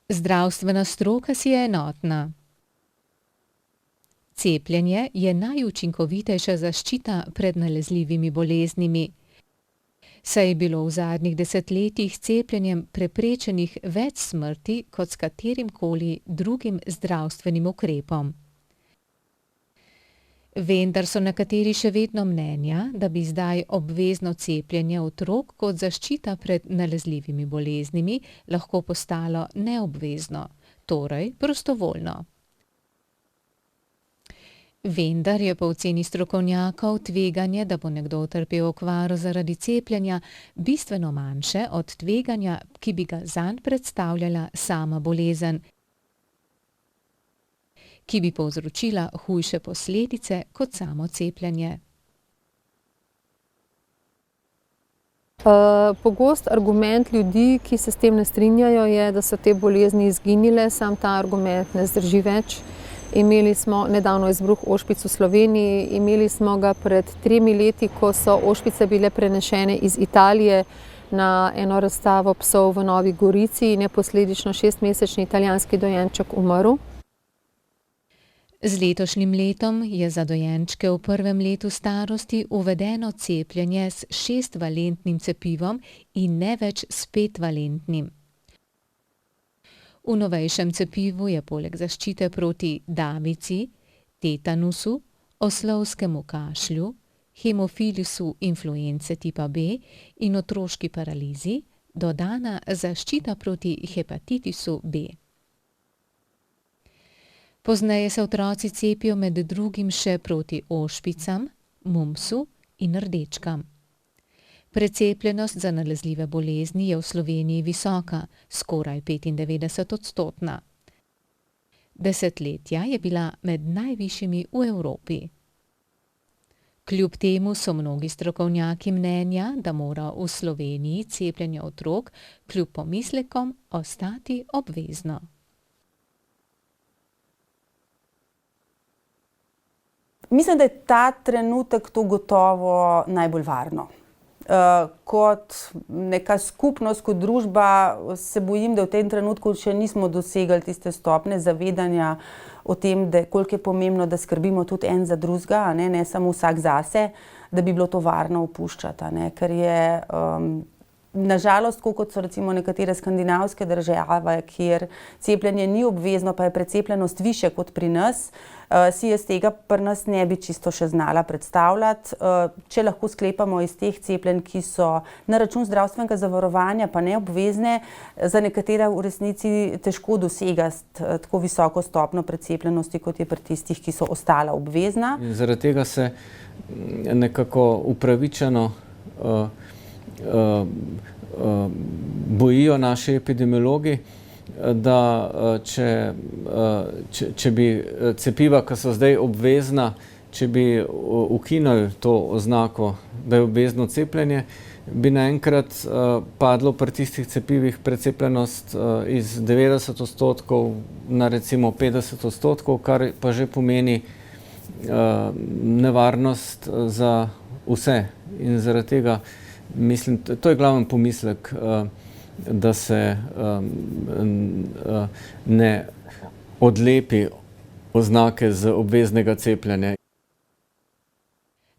Zdravstvena stroka si je enotna. Cepljenje je najučinkovitejša zaščita pred nalezljivimi boleznimi, saj je bilo v zadnjih desetletjih s cepljenjem preprečenih več smrti kot s katerimkoli drugim zdravstvenim ukrepom. Vendar so nekateri še vedno mnenja, da bi zdaj obvezno cepljenje otrok kot zaščita pred nalezljivimi boleznimi lahko postalo neobvezno, torej prostovoljno. Vendar je po oceni strokovnjakov tveganje, da bo nekdo utrpel okvaro zaradi cepljenja, bistveno manjše od tveganja, ki bi ga zanj predstavljala sama bolezen, ki bi povzročila hujše posledice kot samo cepljenje. Pogost argument ljudi, ki se s tem ne strinjajo, je, da so te bolezni izginile, sam ta argument ne zdrži več. Imeli smo nedavno izbruh ošpic v Sloveniji, imeli smo ga pred 3 leti, ko so ošpice bile prenešene iz Italije na eno razstavo psov v Novi Gorici in je posledično 6-mesečni italijanski dojenček umrl. Z letošnjim letom je za dojenčke v prvem letu starosti uvedeno cepljenje s 6-valentnim cepivom in ne več s 5-valentnim. V novejšem cepivu je poleg zaščite proti davici, tetanusu, oslovskemu kašlju, hemofilisu influence tipa B in otroški paralizi dodana zaščita proti hepatitisu B. Pozneje se otroci cepijo med drugim še proti ošpicam, mumpsu in rdečkam. Precepljenost za nalezljive bolezni je v Sloveniji visoka, skoraj 95-odstotna. Desetletja je bila med najvišjimi v Evropi. Kljub temu so mnogi strokovnjaki mnenja, da mora v Sloveniji cepljenje otrok kljub pomislekom ostati obvezno. Mislim, da je ta trenutek to gotovo najbolj varno. Kot neka skupnost, kot družba se bojim, da v tem trenutku še nismo dosegli tiste stopnje zavedanja o tem, da koliko je pomembno, da skrbimo tudi en za drugega, ne samo vsak zase, da bi bilo to varno opuščati, ker je na žalost, kot so recimo nekatere skandinavske države, kjer cepljenje ni obvezno, pa je precepljenost višja kot pri nas, si jaz tega pri nas ne bi čisto še znala predstavljati. Če lahko sklepamo iz teh cepljenj, ki so na račun zdravstvenega zavarovanja, pa ne obvezne, za nekatere v resnici težko dosegati tako visoko stopnjo precepljenosti, kot je pri tistih, ki so ostala obvezna. Zaradi tega se nekako upravičeno bojijo naši epidemiologi, da če bi cepiva, ki so zdaj obvezna, če bi ukinili to oznako, da je obvezno cepljenje, bi naenkrat padlo pri tistih cepivih precepljenost iz 90% na recimo 50%, kar pa že pomeni nevarnost za vse. In zaradi tega mislim, to je glaven pomislek, da se ne odlepi oznake z obveznega cepljenja.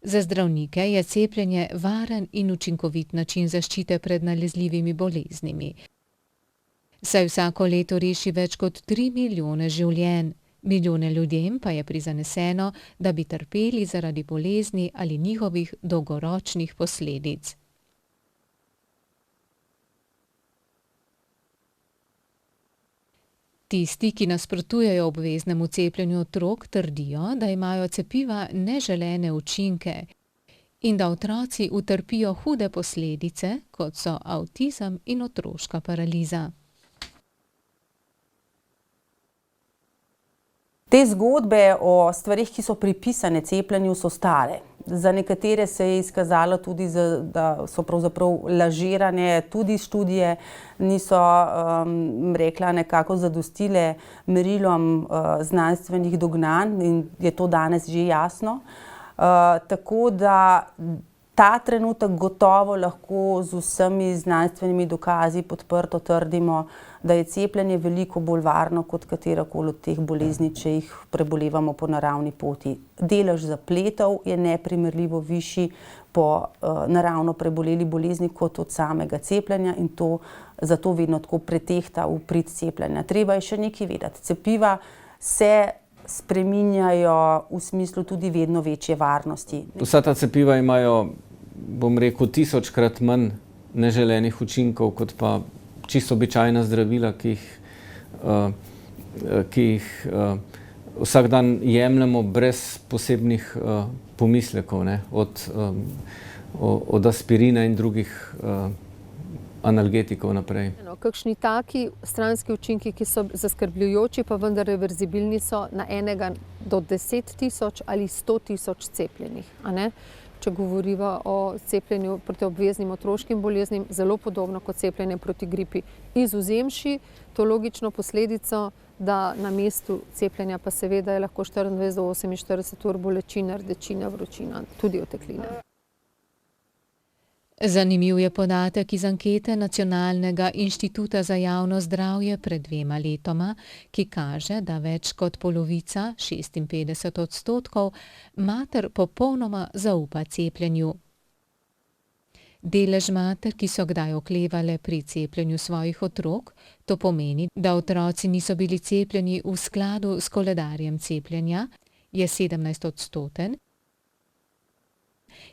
Za zdravnike je cepljenje varen in učinkovit način zaščite pred nalezljivimi boleznimi, saj vsako leto reši več kot 3 milijone življenj. Milijone ljudem pa je prizaneseno, da bi trpeli zaradi bolezni ali njihovih dolgoročnih posledic. Tisti, ki nasprotujejo obveznemu cepljenju otrok, trdijo, da imajo cepiva neželene učinke in da otroci utrpijo hude posledice, kot so avtizem in otroška paraliza. Te zgodbe o stvarih, ki so pripisane cepljenju, so stare. Za nekatere se je izkazalo tudi, da so pravzaprav lažirane, tudi študije niso, rekla, nekako zadostile merilom znanstvenih dognanj in je to danes že jasno. Tako da ta trenutek gotovo lahko z vsemi znanstvenimi dokazi podprto trdimo, da je cepljenje veliko bolj varno kot katerakoli od teh bolezni, če jih prebolevamo po naravni poti. Delež zapletov je neprimerljivo višji po naravno preboleli bolezni kot od samega cepljenja in to zato vedno tako pretehta v prid cepljenja. Treba je še nekaj vedeti. Cepiva se spreminjajo v smislu tudi vedno večje varnosti. Vsa ta cepiva imajo, bom rekel, 1000-krat manj neželenih učinkov kot pa čisto običajna zdravila, ki jih vsak dan jemljemo brez posebnih pomislekov, ne? Od aspirina in drugih analgetikov naprej. Kakšni taki stranski učinki, ki so zaskrbljujoči, pa vendar reverzibilni so na enega do 10 000 ali 100 000 cepljenih, a ne? Če govoriva o cepljenju proti obveznim otroškim boleznim, zelo podobno kot cepljenje proti gripi. Izvzemši to logično posledico, da na mestu cepljenja pa seveda je lahko 24 do 48 ur bolečina, rdečina, vročina, tudi oteklina. Zanimiv je podatek iz ankete Nacionalnega inštituta za javno zdravje pred 2 letoma, ki kaže, da več kot polovica, 56%, mater popolnoma zaupa cepljenju. Delež mater, ki so kdaj oklevale pri cepljenju svojih otrok, to pomeni, da otroci niso bili cepljeni v skladu s koledarjem cepljenja, je 17%.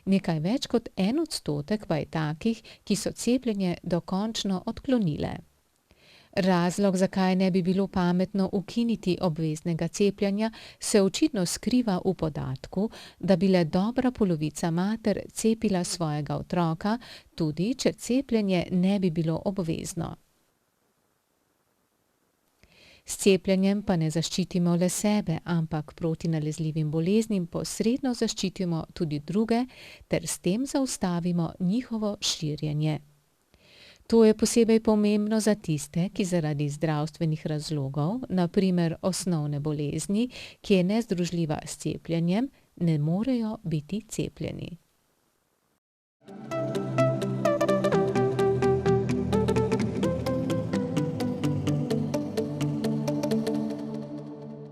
Nekaj več kot 1% pa je takih, ki so cepljenje dokončno odklonile. Razlog, zakaj ne bi bilo pametno ukiniti obveznega cepljenja, se očitno skriva v podatku, da bi le dobra polovica mater cepila svojega otroka, tudi če cepljenje ne bi bilo obvezno. S cepljenjem pa ne zaščitimo le sebe, ampak proti nalezljivim boleznim posredno zaščitimo tudi druge ter s tem zaustavimo njihovo širjenje. To je posebej pomembno za tiste, ki zaradi zdravstvenih razlogov, na primer osnovne bolezni, ki je nezdružljiva s cepljenjem, ne morejo biti cepljeni.